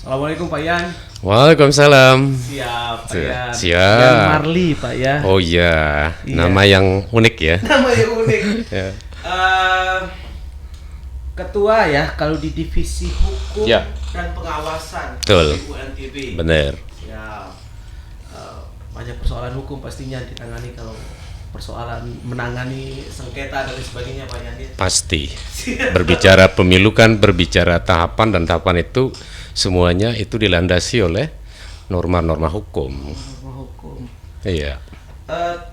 Assalamualaikum Pak Yan. Waalaikumsalam. Siap Pak Yan. Siap. Yan Marli Pak ya. Oh iya, Iya. nama yang unik ya. Nama yang unik. Ya. Ketua ya kalau di divisi hukum Ya. dan pengawasan Betul. UNTB. Benar. Siap. Banyak persoalan hukum pastinya ditangani kalau persoalan menangani sengketa dan lain sebagainya Pak Yan. Pasti. Berbicara pemilu kan berbicara tahapan, dan tahapan itu semuanya itu dilandasi oleh norma-norma hukum. Norma hukum. Iya.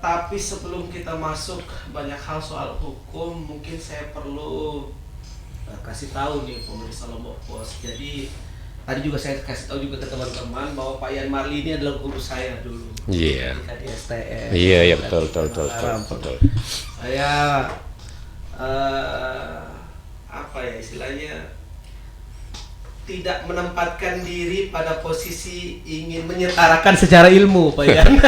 Tapi sebelum kita masuk banyak hal soal hukum, mungkin saya perlu kasih tahu nih pemirsa Lombok Pos. Jadi tadi juga saya kasih tahu juga ke teman-teman bahwa Pak Yan Marli ini adalah guru saya dulu. Iya. Ketika di STM. Iya, iya, betul. Saya apa ya istilahnya, tidak menempatkan diri pada posisi ingin menyetarakan secara ilmu Pak Yan.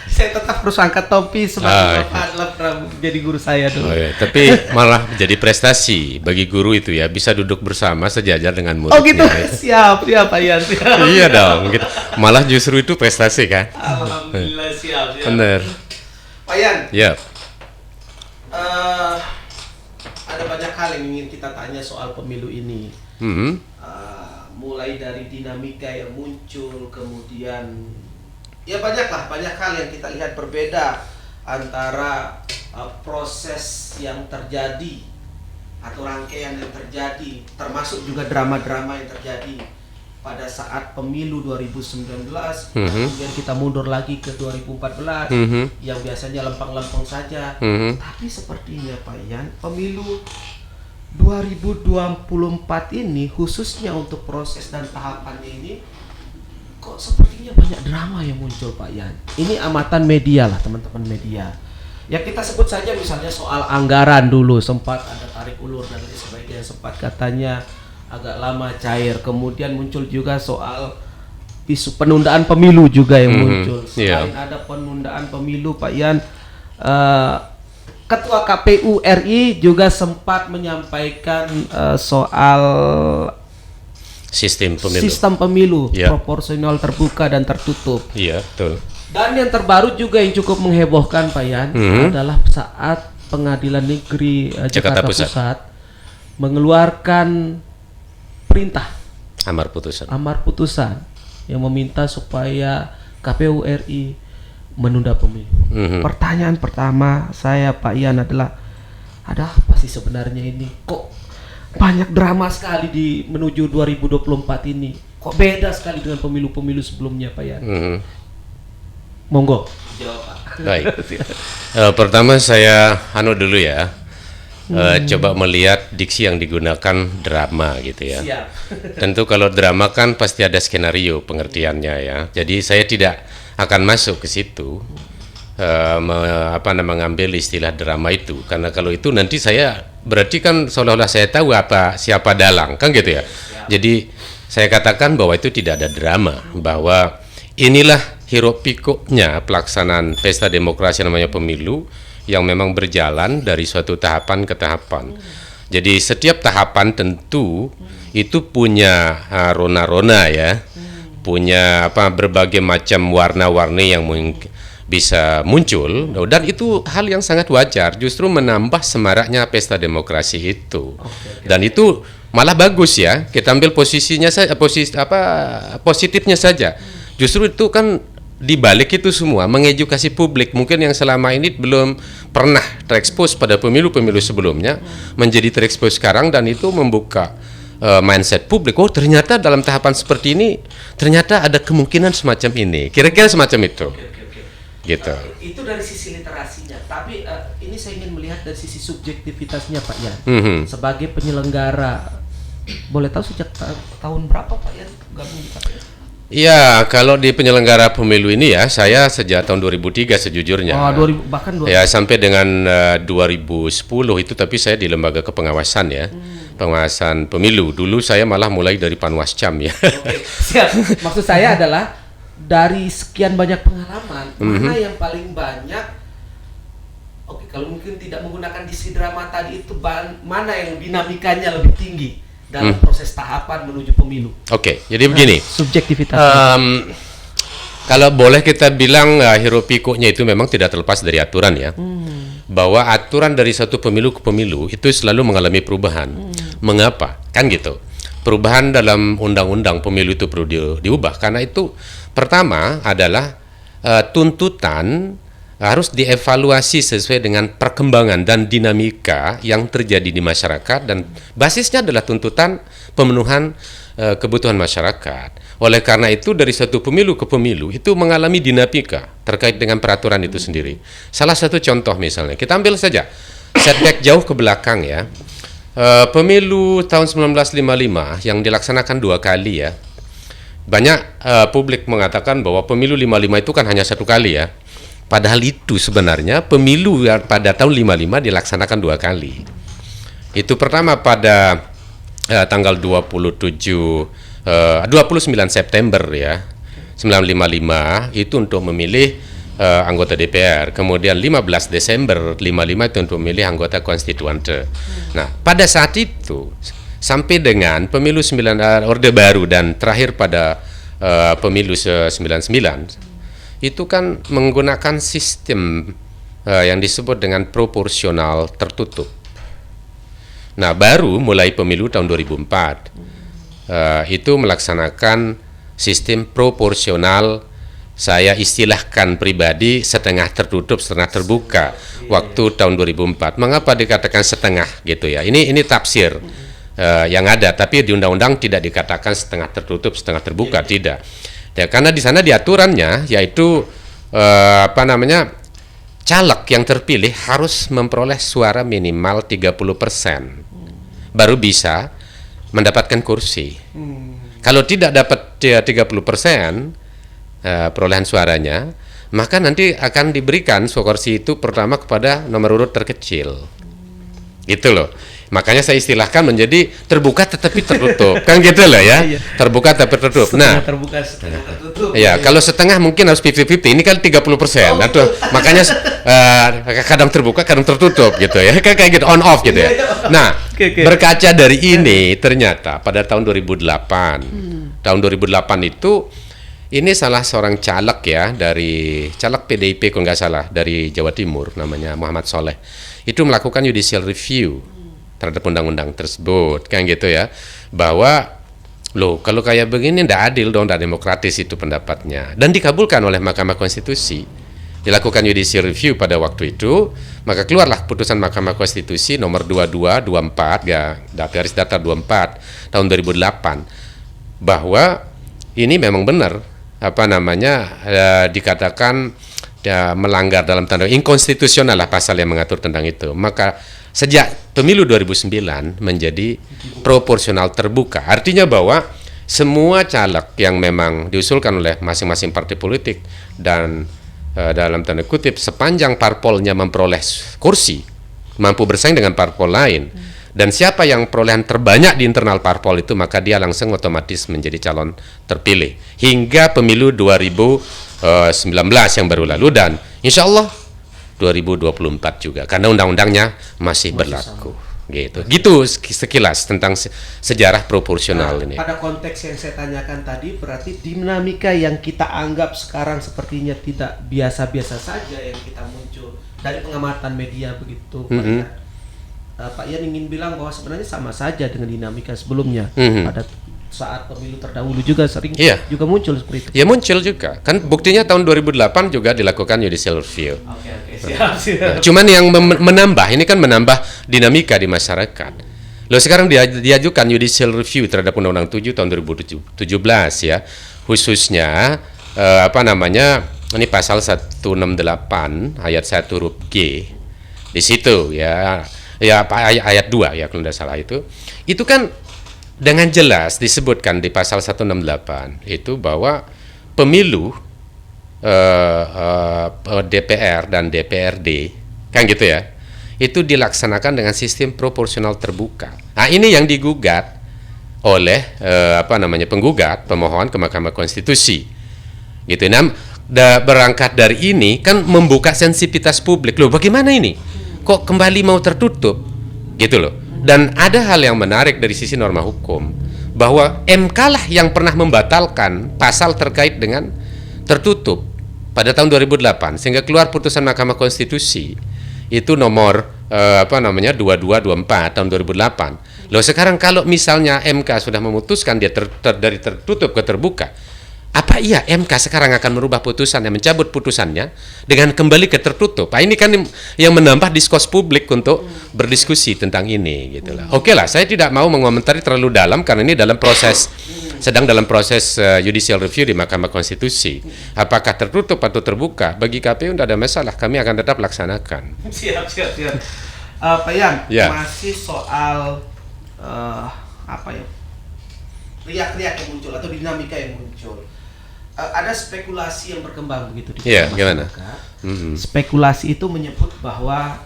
Saya tetap harus angkat topi sebagai Bapak adalah pernah jadi guru saya dulu. Oh, iya. Tapi malah jadi prestasi bagi guru itu ya, bisa duduk bersama sejajar dengan muridnya. Oh gitu, siap Pak Yan. Siap. Iya dong, gitu. Malah justru itu prestasi kan? Alhamdulillah siap. Bener. Pak Yan, Ya. ada banyak hal yang ingin kita tanya soal pemilu ini. Mulai dari dinamika yang muncul, kemudian ya banyak hal yang kita lihat berbeda antara proses yang terjadi atau rangkaian yang terjadi, termasuk juga drama-drama yang terjadi pada saat pemilu 2019, kemudian kita mundur lagi ke 2014 yang biasanya lempeng-lempeng saja. Tapi sepertinya Pak Yan, pemilu 2024 ini khususnya untuk proses dan tahapannya ini kok sepertinya banyak drama yang muncul Pak Yan. Ini amatan media lah teman-teman media. Ya kita sebut saja misalnya soal anggaran dulu sempat ada tarik ulur dan lain sebagainya, sempat katanya agak lama cair. Kemudian muncul juga soal isu penundaan pemilu juga yang muncul. Selain ada penundaan pemilu Pak Yan, Ketua KPU RI juga sempat menyampaikan soal sistem pemilu Ya. proporsional terbuka dan tertutup. Iya, betul. Dan yang terbaru juga yang cukup menghebohkan Pak Yan adalah saat Pengadilan Negeri Jakarta Pusat mengeluarkan perintah Amar putusan yang meminta supaya KPU RI menunda pemilu. Pertanyaan pertama saya Pak Yan adalah, ada apa sih sebenarnya ini? Kok banyak drama sekali di menuju 2024 ini? Kok beda sekali dengan pemilu-pemilu sebelumnya Pak Yan? Monggo jawab Pak. Baik. Pertama saya dulu ya. Coba melihat diksi yang digunakan drama gitu ya. Siap. Tentu kalau drama kan pasti ada skenario pengertiannya ya. Jadi saya tidak akan masuk ke situ mengambil istilah drama itu, karena kalau itu nanti saya berarti kan seolah-olah saya tahu siapa dalang kan gitu ya. Jadi saya katakan bahwa itu tidak ada drama, bahwa inilah hiruk pikuknya pelaksanaan pesta demokrasi namanya pemilu yang memang berjalan dari suatu tahapan ke tahapan. Jadi setiap tahapan tentu itu punya rona-rona ya, punya berbagai macam warna-warni yang bisa muncul, dan itu hal yang sangat wajar, justru menambah semaraknya pesta demokrasi itu. Dan itu malah bagus ya, kita ambil posisinya saja, positifnya saja. Justru itu kan dibalik itu semua mengedukasi publik mungkin yang selama ini belum pernah terekspos pada pemilu-pemilu sebelumnya, menjadi terekspos sekarang, dan itu membuka mindset publik. Oh ternyata dalam tahapan seperti ini ternyata ada kemungkinan semacam ini, kira-kira semacam itu. Gitu. Itu dari sisi literasinya, tapi ini saya ingin melihat dari sisi subjektivitasnya Pak Yan. Sebagai penyelenggara, boleh tahu sejak tahun berapa Pak Yan gabung di KPU? Ya, kalau di penyelenggara pemilu ini ya, saya sejak tahun 2003 sejujurnya. Bahkan 2000. Ya, sampai dengan 2010 itu, tapi saya di lembaga kepengawasan ya. Pengawasan pemilu. Dulu saya malah mulai dari Panwascam ya. Oke, siap. Maksud saya adalah dari sekian banyak pengalaman, mana yang paling banyak? Oke, kalau mungkin tidak menggunakan diksi drama tadi itu, mana yang dinamikanya lebih tinggi dalam proses tahapan menuju pemilu. Oke, jadi begini. Subjektivitas. Kalau boleh kita bilang hiruk pikuknya itu memang tidak terlepas dari aturan ya. Bahwa aturan dari satu pemilu ke pemilu itu selalu mengalami perubahan. Mengapa? Kan gitu. Perubahan dalam undang-undang pemilu itu perlu diubah karena itu pertama adalah tuntutan harus dievaluasi sesuai dengan perkembangan dan dinamika yang terjadi di masyarakat dan basisnya adalah tuntutan pemenuhan kebutuhan masyarakat. Oleh karena itu dari satu pemilu ke pemilu itu mengalami dinamika terkait dengan peraturan itu sendiri. Salah satu contoh misalnya, kita ambil saja setback jauh ke belakang ya. Pemilu tahun 1955 yang dilaksanakan 2 kali ya. Banyak publik mengatakan bahwa pemilu 55 itu kan hanya 1 kali ya. Padahal itu sebenarnya pemilu pada tahun 55 dilaksanakan 2 kali. Itu pertama pada tanggal 29 September ya 1955 itu untuk memilih anggota DPR. Kemudian 15 Desember 55 itu untuk memilih anggota konstituante. Nah, pada saat itu sampai dengan pemilu Orde Baru dan terakhir pada pemilu 99 itu kan menggunakan sistem yang disebut dengan proporsional tertutup. Nah, baru mulai pemilu tahun 2004 itu melaksanakan sistem proporsional, saya istilahkan pribadi setengah tertutup, setengah terbuka waktu tahun 2004. Mengapa dikatakan setengah gitu ya? Ini tafsir yang ada, tapi di undang-undang tidak dikatakan setengah tertutup, setengah terbuka, tidak. Ya, karena di sana di aturannya yaitu caleg yang terpilih harus memperoleh suara minimal 30% baru bisa mendapatkan kursi. Kalau tidak dapat 30% perolehan suaranya, maka nanti akan diberikan kursi itu pertama kepada nomor urut terkecil. Gitu loh. Makanya saya istilahkan menjadi terbuka tetapi tertutup. Kan gitu loh ya. Terbuka tapi tertutup. Setengah terbuka, setengah tertutup. Ya, kalau setengah mungkin harus 50-50. Ini kan 30%. Nah, tuh, makanya kadang terbuka, kadang tertutup gitu ya. Kayak gitu, on off gitu ya. Nah, berkaca dari ini ternyata pada tahun 2008. Tahun 2008 itu ini salah seorang caleg ya dari caleg PDIP kalau nggak salah dari Jawa Timur namanya Muhammad Soleh. Itu melakukan judicial review terhadap undang-undang tersebut, kan gitu ya, bahwa loh kalau kayak begini ndak adil dong, ndak demokratis itu pendapatnya, dan dikabulkan oleh Mahkamah Konstitusi. Dilakukan judicial review pada waktu itu, maka keluarlah putusan Mahkamah Konstitusi nomor 2224 ya, garis datar 24 tahun 2008 bahwa ini memang benar dikatakan melanggar dalam tanda inkonstitusional lah pasal yang mengatur tentang itu. Maka sejak pemilu 2009 menjadi proporsional terbuka. Artinya bahwa semua caleg yang memang diusulkan oleh masing-masing partai politik dan dalam tanda kutip sepanjang parpolnya memperoleh kursi, mampu bersaing dengan parpol lain, dan siapa yang perolehan terbanyak di internal parpol itu, maka dia langsung otomatis menjadi calon terpilih hingga pemilu 2019 yang baru lalu, dan insya Allah 2024 juga karena undang-undangnya masih berlaku gitu sekilas tentang sejarah proporsional ini. Pada konteks yang saya tanyakan tadi, berarti dinamika yang kita anggap sekarang sepertinya tidak biasa-biasa saja yang kita muncul dari pengamatan media begitu. Pak Ian ingin bilang bahwa sebenarnya sama saja dengan dinamika sebelumnya. Pada saat pemilu terdahulu juga sering juga muncul seperti itu. Ya muncul juga. Kan buktinya tahun 2008 juga dilakukan judicial review. Siap. Cuman yang menambah, ini kan menambah dinamika di masyarakat. Loh sekarang diajukan judicial review terhadap Undang-Undang 7 tahun 2017 ya. Khususnya ini pasal 168 ayat 1 huruf G. Di situ ya ayat 2 ya kalau tidak salah itu kan dengan jelas disebutkan di pasal 168 itu bahwa pemilu DPR dan DPRD kan gitu ya, itu dilaksanakan dengan sistem proporsional terbuka. Nah, ini yang digugat oleh penggugat pemohon ke Mahkamah Konstitusi. Gitu. Nah, berangkat dari ini kan membuka sensitivitas publik. Loh, bagaimana ini? Kok kembali mau tertutup? Gitu loh. Dan ada hal yang menarik dari sisi norma hukum, bahwa MK lah yang pernah membatalkan pasal terkait dengan tertutup pada tahun 2008, sehingga keluar putusan Mahkamah Konstitusi itu nomor 2224 tahun 2008. Loh, sekarang kalau misalnya MK sudah memutuskan dia dari tertutup ke terbuka, apa iya MK sekarang akan merubah putusannya, mencabut putusannya dengan kembali ke tertutup? Nah, ini kan yang menambah diskurs publik untuk berdiskusi tentang ini, gitu lah. Oke lah, saya tidak mau mengomentari terlalu dalam karena ini sedang dalam proses judicial review di Mahkamah Konstitusi. Apakah tertutup atau terbuka? Bagi KPU tidak ada masalah, kami akan tetap laksanakan. Siap. Pak Yan, Ya. masih soal riak-riak yang muncul atau dinamika yang muncul. Ada spekulasi yang berkembang begitu di Iya, masyarakat. gimana? Spekulasi itu menyebut bahwa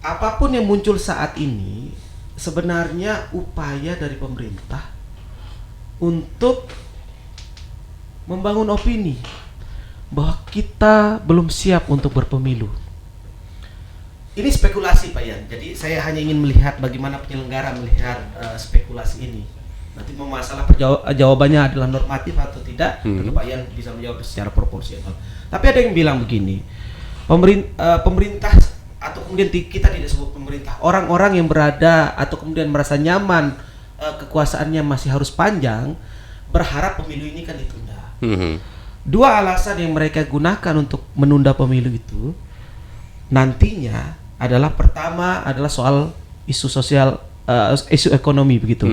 apapun yang muncul saat ini sebenarnya upaya dari pemerintah untuk membangun opini bahwa kita belum siap untuk berpemilu. Ini spekulasi, Pak Yan. Jadi saya hanya ingin melihat bagaimana penyelenggara melihat spekulasi ini. Nanti masalah jawabannya adalah normatif atau tidak, tentu Pak Yan bisa menjawab secara proporsional. Tapi ada yang bilang begini, pemerintah atau kemudian kita tidak sebut pemerintah, orang-orang yang berada atau kemudian merasa nyaman kekuasaannya masih harus panjang, berharap pemilu ini kan ditunda. Dua alasan yang mereka gunakan untuk menunda pemilu itu nantinya adalah, pertama adalah soal isu sosial, isu ekonomi begitu.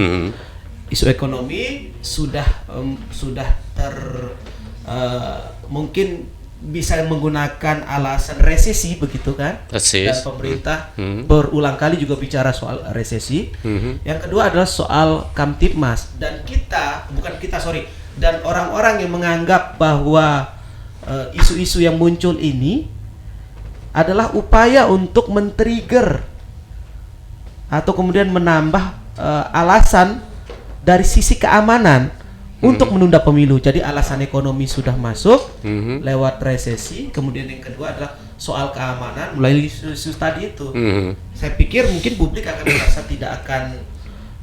Isu ekonomi sudah mungkin bisa menggunakan alasan resesi begitu kan? Dan pemerintah berulang kali juga bicara soal resesi. Yang kedua adalah soal Kamtibmas, dan dan orang-orang yang menganggap bahwa isu-isu yang muncul ini adalah upaya untuk men-trigger atau kemudian menambah alasan dari sisi keamanan untuk menunda pemilu. Jadi alasan ekonomi sudah masuk lewat resesi, kemudian yang kedua adalah soal keamanan melalui isu tadi itu. Saya pikir mungkin publik akan merasa tidak akan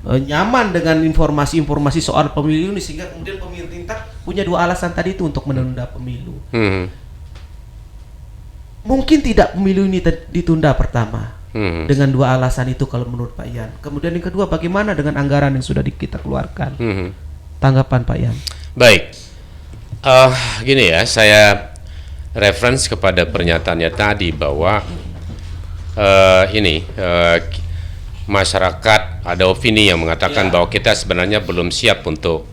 nyaman dengan informasi-informasi soal pemilu ini, sehingga kemudian pemerintah punya dua alasan tadi itu untuk menunda pemilu. Mungkin tidak pemilu ini ditunda pertama dengan dua alasan itu kalau menurut Pak Yan. Kemudian yang kedua, bagaimana dengan anggaran yang sudah kita keluarkan? Tanggapan Pak Yan. Baik, gini ya, saya reference kepada pernyataannya tadi bahwa masyarakat ada opini yang mengatakan bahwa kita sebenarnya belum siap untuk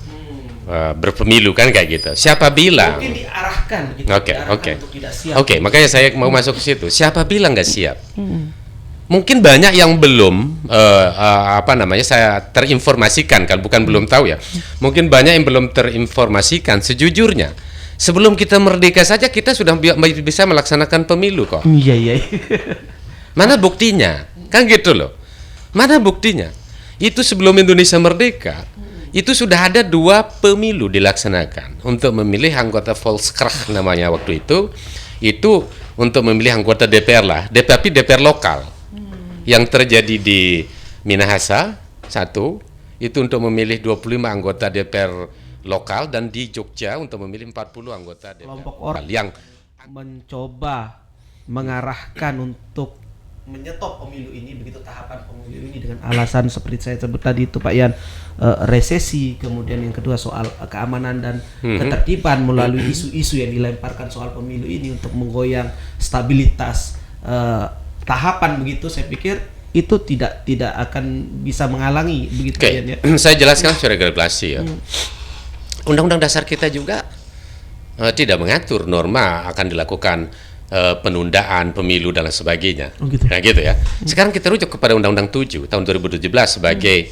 berpemilu, kan kayak gitu. Siapa bilang? Mungkin diarahkan gitu. Oke. Untuk tidak siap. Oke, makanya saya mau masuk ke situ. Siapa bilang nggak siap? Mungkin banyak yang belum saya terinformasikan, kan bukan belum tahu ya. Mungkin banyak yang belum terinformasikan. Sejujurnya, sebelum kita merdeka saja kita sudah bisa melaksanakan pemilu kok. Iya. Mana buktinya? Kan gitu loh. Mana buktinya? Itu sebelum Indonesia merdeka, itu sudah ada 2 pemilu dilaksanakan untuk memilih anggota Volkskrach namanya waktu itu untuk memilih anggota DPR lah, tapi DPR lokal. Yang terjadi di Minahasa 1 itu untuk memilih 25 anggota DPR lokal, dan di Jogja untuk memilih 40 anggota DPR. Kelompok orang yang mencoba mengarahkan untuk menyetop pemilu ini, begitu tahapan pemilu ini, dengan alasan seperti saya sebut tadi itu Pak Yan, resesi, kemudian yang kedua soal keamanan dan ketertiban melalui isu-isu yang dilemparkan soal pemilu ini untuk menggoyang stabilitas tahapan begitu. Saya pikir itu tidak akan bisa menghalangi begitu. Ya. Saya jelaskan secara regulasi ya. Undang-undang dasar kita juga tidak mengatur norma akan dilakukan penundaan pemilu dan lain sebagainya. Gitu. Nah gitu ya. Sekarang kita rujuk kepada Undang-Undang 7 tahun 2017 sebagai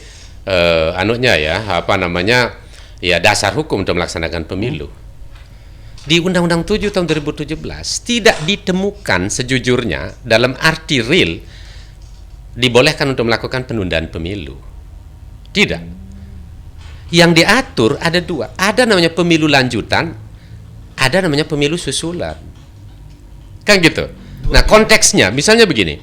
dasar hukum untuk melaksanakan pemilu. Di Undang-Undang 7 tahun 2017 tidak ditemukan sejujurnya dalam arti real dibolehkan untuk melakukan penundaan pemilu. Tidak. Yang diatur ada 2. Ada namanya pemilu lanjutan, ada namanya pemilu susulan. Kan gitu. Nah, konteksnya misalnya begini.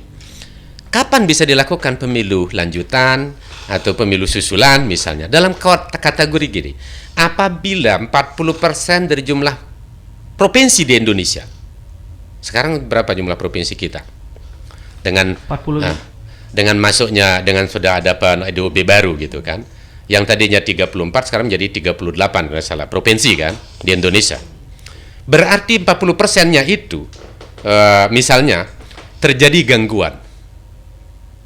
kapan bisa dilakukan pemilu lanjutan atau pemilu susulan misalnya? Dalam kategori gini, apabila 40% dari jumlah provinsi di Indonesia, sekarang berapa jumlah provinsi kita? Dengan 40. dengan masuknya, dengan sudah ada PNUD baru gitu kan, yang tadinya 34 sekarang menjadi 38 kalau salah provinsi kan di Indonesia. Berarti 40%-nya itu misalnya terjadi gangguan,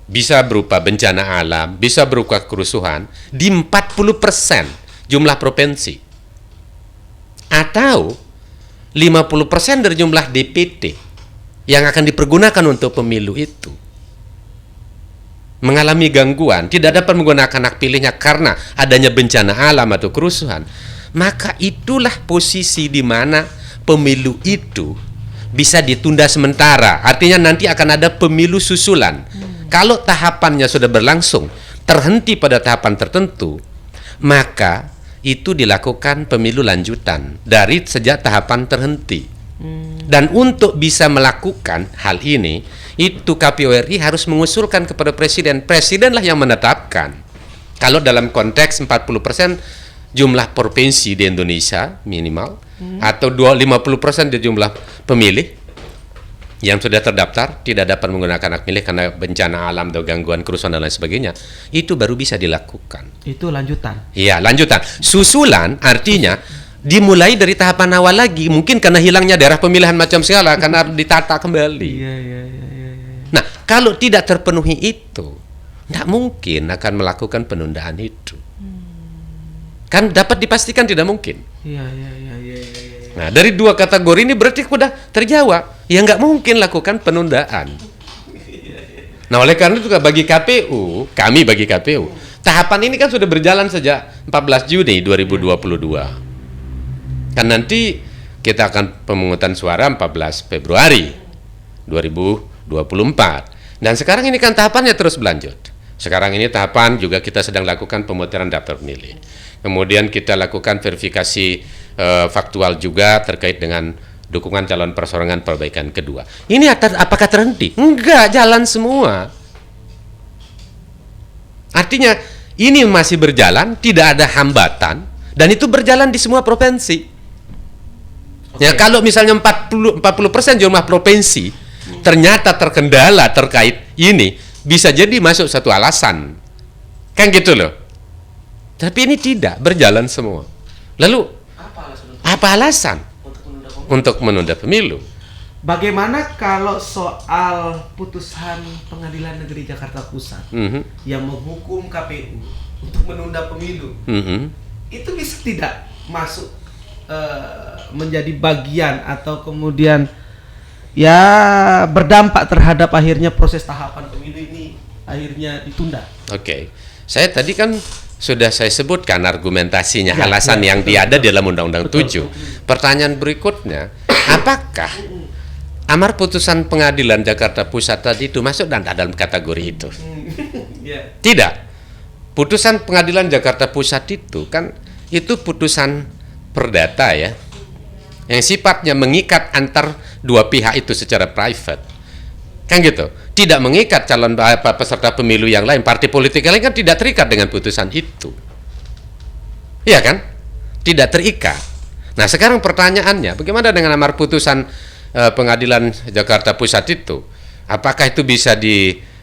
bisa berupa bencana alam, bisa berupa kerusuhan di 40% jumlah provinsi, atau 50% dari jumlah DPT yang akan dipergunakan untuk pemilu itu mengalami gangguan, tidak dapat menggunakan hak pilihnya karena adanya bencana alam atau kerusuhan, maka itulah posisi di mana pemilu itu bisa ditunda sementara. Artinya nanti akan ada pemilu susulan. Kalau tahapannya sudah berlangsung, terhenti pada tahapan tertentu, maka itu dilakukan pemilu lanjutan dari sejak tahapan terhenti. Dan untuk bisa melakukan hal ini, itu KPU RI harus mengusulkan kepada Presiden. Presidenlah yang menetapkan. Kalau dalam konteks 40% jumlah provinsi di Indonesia minimal, atau 50% dari jumlah pemilih yang sudah terdaftar tidak dapat menggunakan hak pilih karena bencana alam atau gangguan kerusuhan dan lain sebagainya, itu baru bisa dilakukan. Itu lanjutan. Iya, lanjutan. Susulan artinya dimulai dari tahapan awal lagi, mungkin karena hilangnya daerah pemilihan macam segala, karena ditata kembali. Iya. Nah, kalau tidak terpenuhi itu, tidak mungkin akan melakukan penundaan itu. Kan dapat dipastikan tidak mungkin. Iya. Nah, dari dua kategori ini berarti sudah terjawab. Ya nggak mungkin lakukan penundaan. Nah, oleh karena itu bagi KPU, bagi KPU, tahapan ini kan sudah berjalan sejak 14 Juni 2022. Kan nanti kita akan pemungutan suara 14 Februari 2024. Dan sekarang ini kan tahapannya terus berlanjut. Sekarang ini tahapan juga kita sedang lakukan pemutaran daftar pemilih. Kemudian kita lakukan verifikasi faktual juga terkait dengan dukungan calon persorangan perbaikan kedua. Ini apakah terhenti? Enggak, jalan semua. Artinya ini masih berjalan, tidak ada hambatan, dan itu berjalan di semua provinsi. Ya, kalau misalnya 40% jumlah provinsi ternyata terkendala terkait ini, bisa jadi masuk satu alasan. Kan gitu loh. Tapi ini tidak, berjalan semua. Lalu apa alasan untuk menunda pemilu? Bagaimana kalau soal putusan Pengadilan Negeri Jakarta Pusat yang menghukum KPU untuk menunda pemilu? Itu bisa tidak masuk menjadi bagian atau kemudian ya berdampak terhadap akhirnya proses tahapan pemilu ini akhirnya ditunda? Oke. Saya tadi kan sudah saya sebutkan argumentasinya, alasan yang ada di dalam Undang-Undang 7. Pertanyaan berikutnya, apakah amar putusan Pengadilan Jakarta Pusat tadi itu masuk dalam kategori itu? Tidak. Putusan Pengadilan Jakarta Pusat itu kan itu putusan perdata ya, yang sifatnya mengikat antar dua pihak itu secara private, kan gitu. Tidak mengikat calon peserta pemilu yang lain, partai politik yang lain kan tidak terikat dengan putusan itu, iya kan? Tidak terikat. Nah, sekarang pertanyaannya, bagaimana dengan amar putusan Pengadilan Jakarta Pusat itu? Apakah itu bisa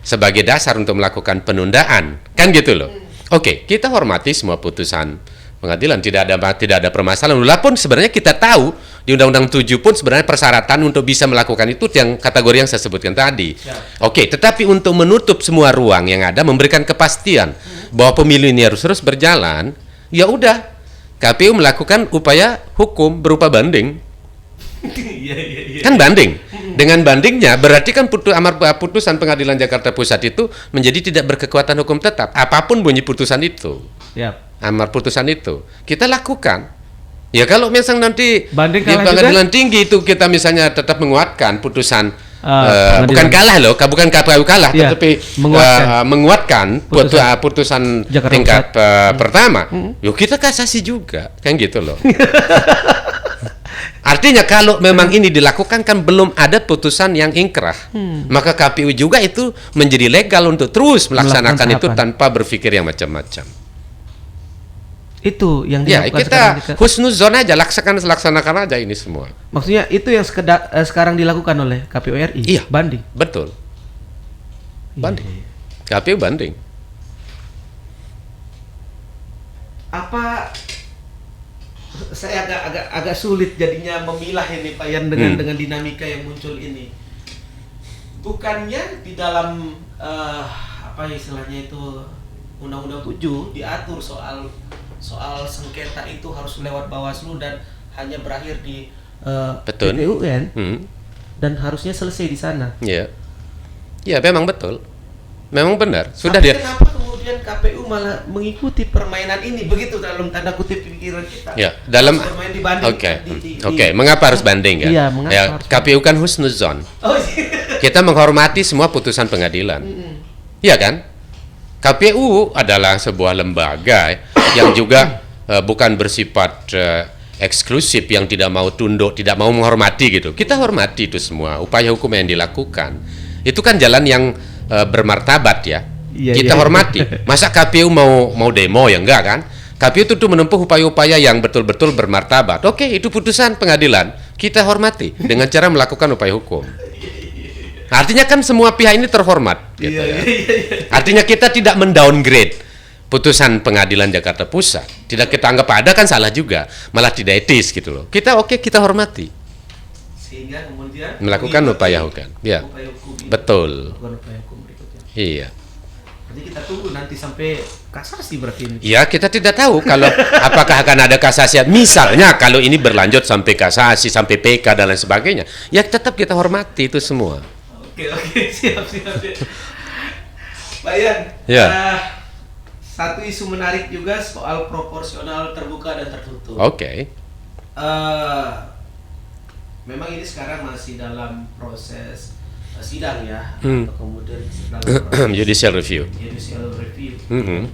sebagai dasar untuk melakukan penundaan? Kan gitu loh. Oke, kita hormati semua putusan pengadilan, tidak ada permasalahan. Walaupun sebenarnya kita tahu di Undang-Undang 7 pun sebenarnya persyaratan untuk bisa melakukan itu yang kategori yang saya sebutkan tadi. Oke, tetapi untuk menutup semua ruang yang ada, memberikan kepastian bahwa pemilu ini harus terus berjalan, ya udah, KPU melakukan upaya hukum berupa banding. Kan banding. Dengan bandingnya berarti kan amar putusan Pengadilan Jakarta Pusat itu menjadi tidak berkekuatan hukum tetap. Apapun bunyi putusan itu. Amar putusan itu kita lakukan. Ya kalau misalnya nanti banding di Pengadilan Tinggi itu kita misalnya tetap menguatkan putusan bukan kalah loh, bukan KPU kalah, tetapi menguatkan putusan tingkat pertama. Yuk kita kasasi juga, kan gitu loh. Artinya kalau memang ini dilakukan kan belum ada putusan yang ingkrah. Maka KPU juga itu menjadi legal untuk terus melaksanakan itu tanpa berpikir yang macam-macam. Itu yang Ya, dilakukan kita husnuzon aja, laksanakan aja ini semua. Maksudnya itu yang sekarang dilakukan oleh KPU RI. Iya. Banding. Betul. Banding. KPU banding. Apa saya agak sulit jadinya memilah ini Pak Yan dengan dinamika yang muncul ini. Bukannya di dalam apa istilahnya itu Undang-Undang 7 diatur soal sengketa itu harus lewat Bawaslu dan hanya berakhir di Betul. PT UN dan harusnya selesai di sana. Iya. Ya, memang betul. Memang benar. Sudah Tapi dia. kenapa kemudian KPU malah mengikuti permainan ini begitu dalam tanda kutip pikiran kita? Ya, dalam bermain di banding. Oke, mengapa harus banding ya? Iya, mengapa Ya, harus KPU kan husnuzon. Oh, iya. Kita menghormati semua putusan pengadilan. Iya kan? KPU adalah sebuah lembaga yang juga bukan bersifat eksklusif yang tidak mau tunduk, tidak mau menghormati gitu. Kita hormati itu semua upaya hukum yang dilakukan. Itu kan jalan yang bermartabat ya. Iya, Kita iya. hormati. Masa KPU mau demo ya enggak kan? KPU itu menempuh upaya-upaya yang betul-betul bermartabat. Oke, itu putusan pengadilan. Kita hormati dengan cara melakukan upaya hukum. Artinya kan semua pihak ini terhormat gitu ya. Artinya kita tidak mendowngrade putusan pengadilan Jakarta Pusat. Tidak kita anggap ada kan salah juga, malah tidak etis gitu loh. Kita hormati. Sehingga kemudian Melakukan upaya hukum. Ya. upaya hukum ini. Betul. Melakukan upaya hukum berikutnya. Iya. Jadi kita tunggu nanti sampai kasasi berarti ini. Ya, kita tidak tahu kalau apakah akan ada kasasi. Misalnya kalau ini berlanjut sampai kasasi, sampai PK dan lain sebagainya, ya tetap kita hormati itu semua. Oke, siap. Pak Yan, Ya. Satu isu menarik juga soal proporsional terbuka dan tertutup. Oke. Memang ini sekarang masih dalam proses sidang ya, Hmm. atau kemudian dalam proses Judicial review. judicial review. Mhm.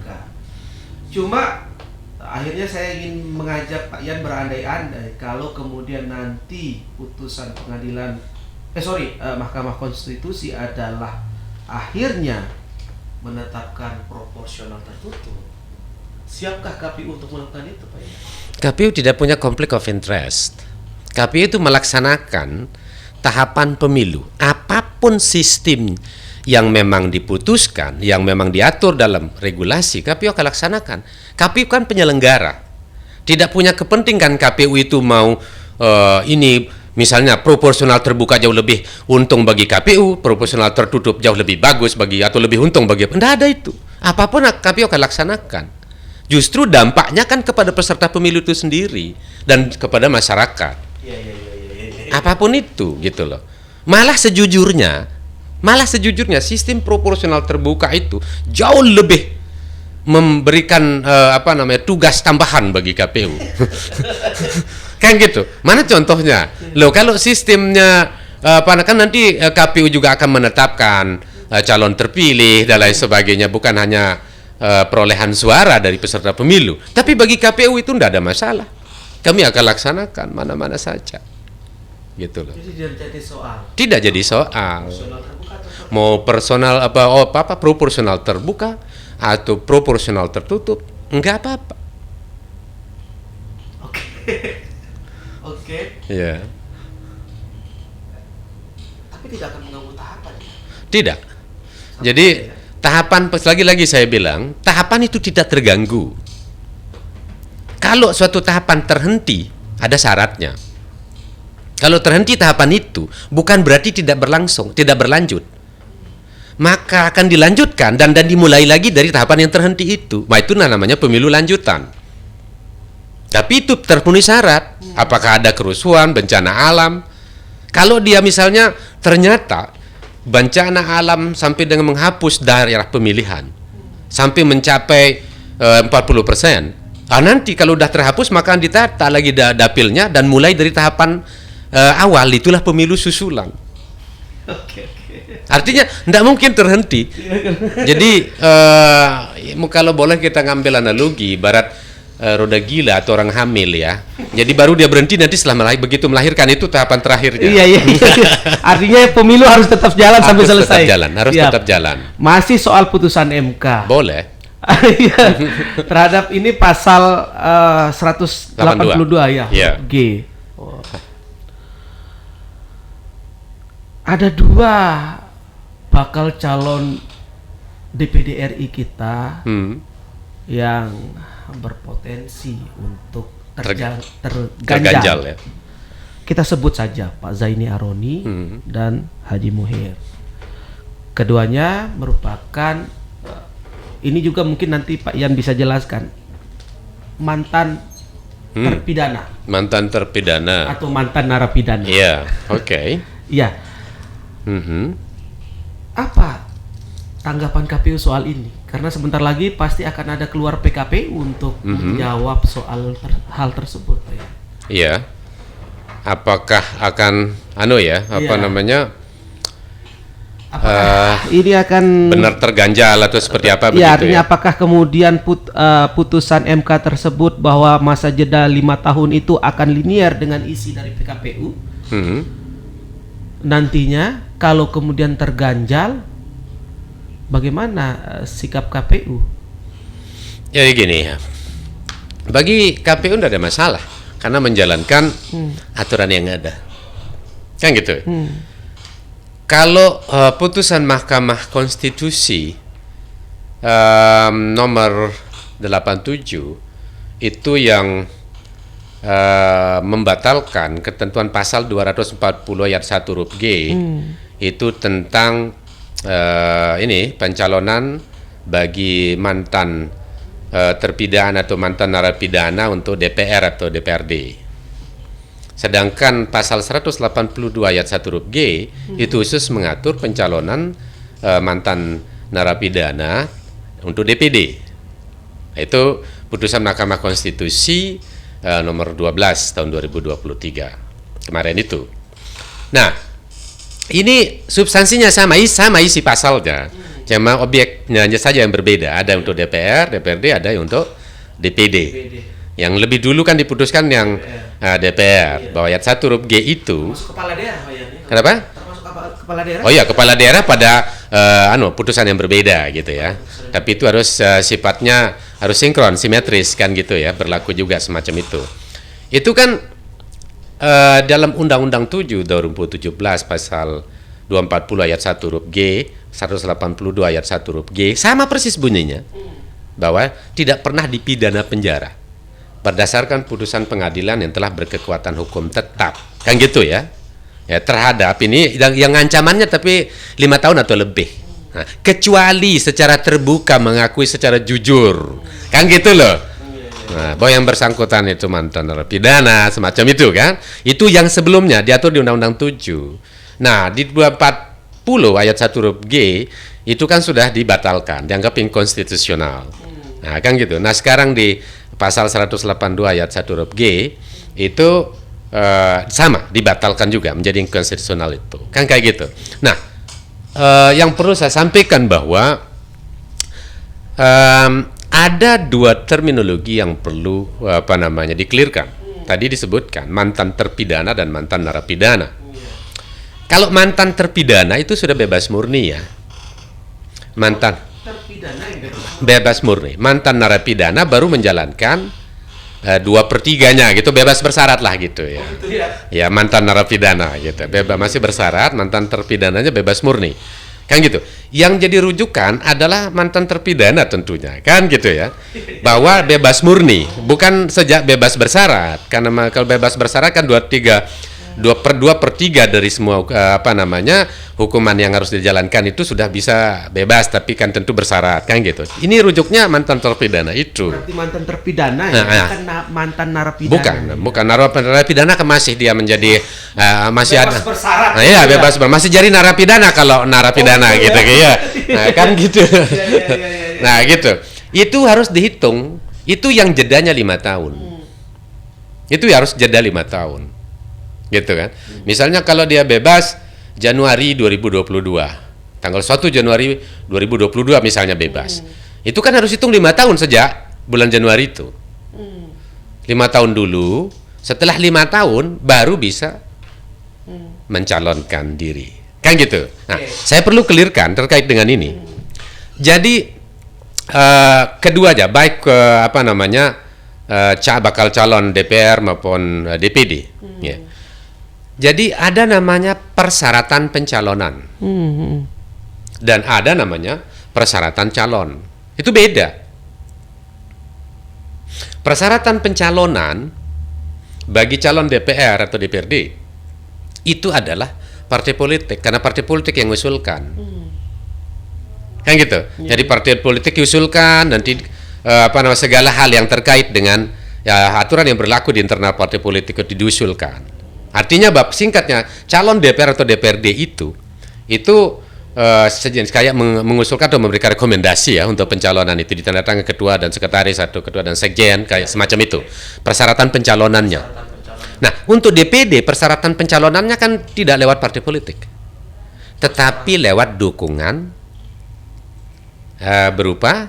Cuma akhirnya saya ingin mengajak Pak Yan berandai-andai kalau kemudian nanti putusan pengadilan Mahkamah Konstitusi adalah akhirnya menetapkan proporsional tertutup. Siapkah KPU untuk melakukan itu, Pak Yan? KPU tidak punya conflict of interest. KPU itu melaksanakan tahapan pemilu. Apapun sistem yang memang diputuskan, yang memang diatur dalam regulasi, KPU akan laksanakan. KPU kan penyelenggara. Tidak punya kepentingan KPU itu mau ini misalnya proporsional terbuka jauh lebih untung bagi KPU, proporsional tertutup jauh lebih bagus bagi atau lebih untung bagi. Tidak ada itu. Apapun KPU akan laksanakan. Justru dampaknya kan kepada peserta pemilu itu sendiri dan kepada masyarakat. Iya. Apapun itu gitu loh. Malah sejujurnya sistem proporsional terbuka itu jauh lebih memberikan tugas tambahan bagi KPU. Kan gitu. Mana contohnya? Loh, kalau sistemnya kan nanti KPU juga akan menetapkan calon terpilih dan lain sebagainya, bukan hanya perolehan suara dari peserta pemilu. Tapi bagi KPU itu tidak ada masalah. Kami akan laksanakan mana-mana saja. Gitu loh. Jadi tidak jadi soal. Tidak jadi soal. Proporsional terbuka atau Mau proporsional terbuka atau proporsional tertutup, enggak apa-apa. Oke. Ya. Tapi tidak akan mengganggu tahapan. Tidak. Jadi tahapan lagi-lagi saya bilang, tahapan itu tidak terganggu. Kalau suatu tahapan terhenti, ada syaratnya. Kalau terhenti tahapan itu, bukan berarti tidak berlanjut. Maka akan dilanjutkan dan dimulai lagi dari tahapan yang terhenti itu. Nah, itu namanya pemilu lanjutan. Tapi itu terpenuhi syarat. Apakah ada kerusuhan, bencana alam? Kalau dia misalnya ternyata bencana alam sampai dengan menghapus daerah pemilihan sampai mencapai 40%. Nanti kalau sudah terhapus maka ditata lagi dapilnya dan mulai dari tahapan awal, itulah pemilu susulan. Artinya tidak mungkin terhenti. Jadi kalau boleh kita ngambil analogi, ibarat roda gila atau orang hamil ya. Jadi baru dia berhenti nanti setelah begitu melahirkan, itu tahapan terakhirnya. Iya. Artinya pemilu harus tetap jalan sampai selesai. Harus tetap jalan. Masih soal putusan MK. Boleh. Iya. Terhadap ini pasal 182 ya. Yeah. G. Oh. Ada 2 bakal calon DPD RI kita yang berpotensi untuk terganjal ya. Kita sebut saja Pak Zaini Aroni dan Haji Muhir. Keduanya merupakan, ini juga mungkin nanti Pak Yan bisa jelaskan, mantan terpidana. Mantan terpidana Atau mantan narapidana. Iya, oke. Iya. Apa tanggapan KPU soal ini? Karena sebentar lagi pasti akan ada keluar PKPU untuk menjawab soal hal tersebut. Iya. Apakah akan namanya? Apakah ini akan benar terganjal atau seperti apa begitu ya? Artinya apakah kemudian putusan MK tersebut bahwa masa jeda 5 tahun itu akan linear dengan isi dari PKPU? Nantinya kalau kemudian terganjal, bagaimana sikap KPU? Ya gini ya, bagi KPU tidak ada masalah karena menjalankan aturan yang ada, kan gitu. Kalau putusan Mahkamah Konstitusi nomor 87 itu yang membatalkan ketentuan pasal 240 ayat 1 huruf G itu tentang pencalonan bagi mantan terpidana atau mantan narapidana untuk DPR atau DPRD. Sedangkan pasal 182 ayat 1 huruf G itu khusus mengatur pencalonan mantan narapidana untuk DPD. Itu putusan Mahkamah Konstitusi nomor 12 tahun 2023 kemarin itu. Nah, ini substansinya sama isi pasalnya, cuma objeknya saja yang berbeda. Ada untuk DPR, DPRD, ada untuk DPD. Yang lebih dulu kan diputuskan yang DPR bahwa ayat 1 huruf G itu. Termasuk kepala daerah, Pak Yan. Kenapa? Termasuk kepala daerah? Oh iya, kepala daerah pada putusan yang berbeda gitu ya. Tapi itu harus sifatnya harus sinkron, simetris kan gitu ya, berlaku juga semacam itu. Itu kan dalam Undang-Undang 7 2017 pasal 240 ayat 1 huruf G, 182 ayat 1 huruf G sama persis bunyinya bahwa tidak pernah dipidana penjara berdasarkan putusan pengadilan yang telah berkekuatan hukum tetap, kan gitu ya. Ya, terhadap ini yang ancamannya tapi 5 tahun atau lebih. Nah, kecuali secara terbuka mengakui secara jujur, kan gitu loh. Nah, bahwa yang bersangkutan itu mantan narapidana semacam itu kan, itu yang sebelumnya diatur di Undang-Undang 7. Nah, di 240 ayat 1 huruf G itu kan sudah dibatalkan, dianggap inkonstitusional. Nah, kan gitu. Nah, sekarang di pasal 182 ayat 1 huruf G itu sama dibatalkan juga menjadi inkonstitusional itu. Kan kayak gitu. Nah, yang perlu saya sampaikan bahwa ada 2 terminologi yang perlu dikelirkan. Tadi disebutkan mantan terpidana dan mantan narapidana. Kalau mantan terpidana itu sudah bebas murni ya. Mantan terpidana yang bebas murni. Mantan narapidana baru menjalankan 2/3-nya gitu, bebas bersyarat lah gitu ya. itu ya. Ya, mantan narapidana gitu. Bebas masih bersyarat, mantan terpidananya bebas murni. Kan gitu. Yang jadi rujukan adalah mantan terpidana tentunya, kan gitu ya. Bahwa bebas murni, bukan sejak bebas bersyarat. Karena kalau bebas bersyarat kan 2/3 dari semua hukuman yang harus dijalankan itu sudah bisa bebas, tapi kan tentu bersyarat, kan gitu. Ini rujuknya mantan terpidana itu. Berarti mantan terpidana bukan mantan narapidana. Bukan narapidana kan masih dia menjadi masih bebas ada bersyarat. Nah, iya, bebas masih jadi narapidana kalau narapidana gitu ya. Nah, kan gitu. Ya. Nah, gitu. Itu harus dihitung. Itu yang jedanya 5 tahun. Itu harus jeda 5 tahun. Gitu kan. Misalnya kalau dia bebas Januari 2022, tanggal 1 Januari 2022 misalnya bebas, itu kan harus hitung 5 tahun sejak bulan Januari itu. 5 tahun dulu, setelah 5 tahun baru bisa mencalonkan diri. Kan gitu. Nah, saya perlu clearkan terkait dengan ini. Jadi kedua aja, baik bakal calon DPR maupun DPD. Ya. Jadi ada namanya persyaratan pencalonan dan ada namanya persyaratan calon. Itu beda. Persyaratan pencalonan bagi calon DPR atau DPRD itu adalah partai politik, karena partai politik yang mengusulkan. Kan gitu. Jadi partai politik diusulkan, nanti segala hal yang terkait dengan aturan yang berlaku di internal partai politik itu diusulkan. Artinya bab singkatnya, calon DPR atau DPRD itu sejenis kayak mengusulkan atau memberikan rekomendasi ya untuk pencalonan itu, ditandatangani ketua dan sekretaris atau ketua dan sekjen kayak semacam itu persyaratan pencalonannya. Nah, untuk DPD persyaratan pencalonannya kan tidak lewat partai politik, tetapi lewat dukungan berupa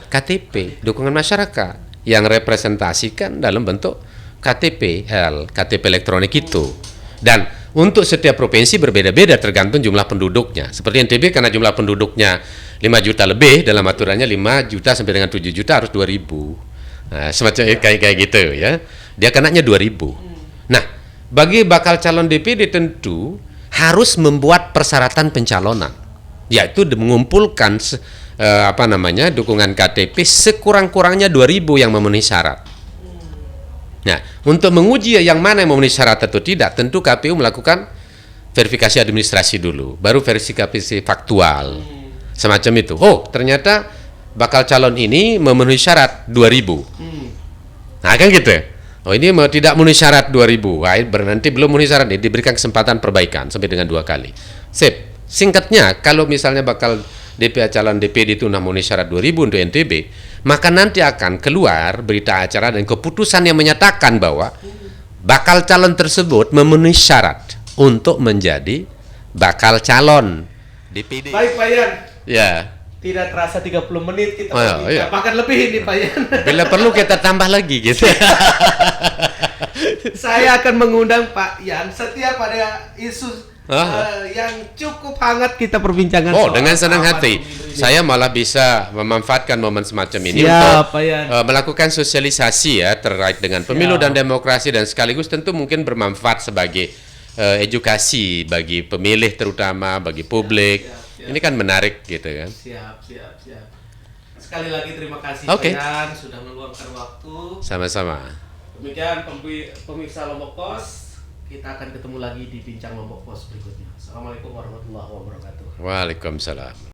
KTP, dukungan masyarakat yang representasikan dalam bentuk KTP elektronik itu. Dan untuk setiap provinsi berbeda-beda tergantung jumlah penduduknya. Seperti NTB karena jumlah penduduknya 5 juta lebih, dalam aturannya 5 juta sampai dengan 7 juta harus 2.000. Nah, semacam kayak gitu ya. Dia kenanya 2.000. Nah, bagi bakal calon DPD tentu harus membuat persyaratan pencalonan, yaitu mengumpulkan dukungan KTP sekurang-kurangnya 2.000 yang memenuhi syarat. Nah, untuk menguji yang mana yang memenuhi syarat atau tidak, tentu KPU melakukan verifikasi administrasi dulu, baru verifikasi faktual, semacam itu. Oh, ternyata bakal calon ini memenuhi syarat 2.000. Nah, kan gitu. Oh, ini tidak memenuhi syarat 2.000. Nanti belum memenuhi syarat, diberikan kesempatan perbaikan sampai dengan 2 kali. Sip. Singkatnya, kalau misalnya bakal calon DPD itu memenuhi syarat 2.000 untuk NTB, maka nanti akan keluar berita acara dan keputusan yang menyatakan bahwa bakal calon tersebut memenuhi syarat untuk menjadi bakal calon DPD. Baik Pak Yan. Ya. Tidak terasa 30 menit kita iya. Bahkan lebih ini Pak Yan. Bila perlu kita tambah lagi gitu. Saya akan mengundang Pak Yan setiap ada isu yang cukup hangat kita perbincangan. Oh, dengan senang hati. Saya malah bisa memanfaatkan momen semacam ini untuk melakukan sosialisasi ya terkait dengan pemilu dan demokrasi, dan sekaligus tentu mungkin bermanfaat sebagai edukasi bagi pemilih terutama bagi publik. Ini kan menarik gitu kan. Siap. Sekali lagi terima kasih Pak Yan sudah meluangkan waktu. Sama-sama. Demikian pemirsa Lombok Pos. Kita akan ketemu lagi di Bincang Lombok Pos berikutnya. Assalamualaikum warahmatullahi wabarakatuh. Waalaikumsalam.